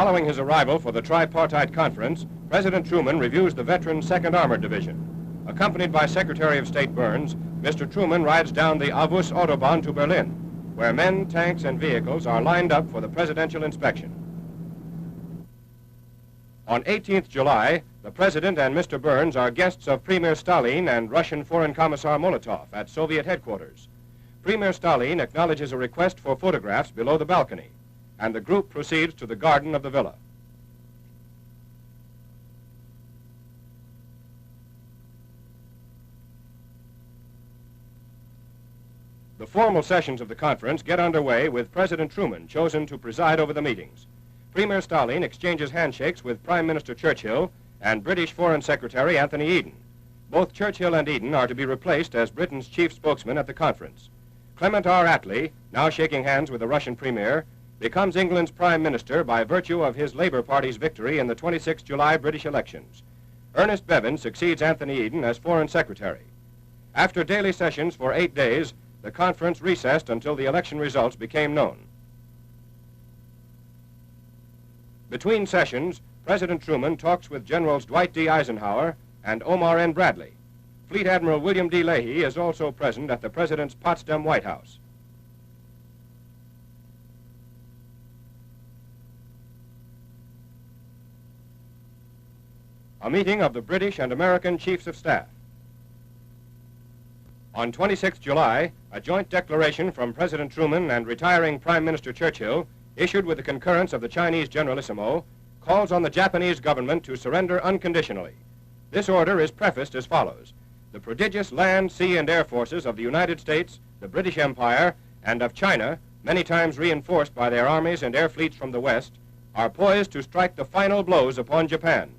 Following his arrival for the tripartite conference, President Truman reviews the veteran 2nd Armored Division. Accompanied by Secretary of State Burns, Mr. Truman rides down the Avus Autobahn to Berlin, where men, tanks, and vehicles are lined up for the presidential inspection. On 18th July, the President and Mr. Burns are guests of Premier Stalin and Russian Foreign Commissar Molotov at Soviet headquarters. Premier Stalin acknowledges a request for photographs below the balcony, and the group proceeds to the garden of the villa. The formal sessions of the conference get underway with President Truman chosen to preside over the meetings. Premier Stalin exchanges handshakes with Prime Minister Churchill and British Foreign Secretary Anthony Eden. Both Churchill and Eden are to be replaced as Britain's chief spokesman at the conference. Clement R. Attlee, now shaking hands with the Russian Premier, becomes England's Prime Minister by virtue of his Labour Party's victory in the 26 July British elections. Ernest Bevin succeeds Anthony Eden as Foreign Secretary. After daily sessions for 8 days, the conference recessed until the election results became known. Between sessions, President Truman talks with Generals Dwight D. Eisenhower and Omar N. Bradley. Fleet Admiral William D. Leahy is also present at the President's Potsdam White House. A meeting of the British and American Chiefs of Staff. On 26 July, a joint declaration from President Truman and retiring Prime Minister Churchill, issued with the concurrence of the Chinese Generalissimo, calls on the Japanese government to surrender unconditionally. This order is prefaced as follows. The prodigious land, sea, and air forces of the United States, the British Empire, and of China, many times reinforced by their armies and air fleets from the West, are poised to strike the final blows upon Japan.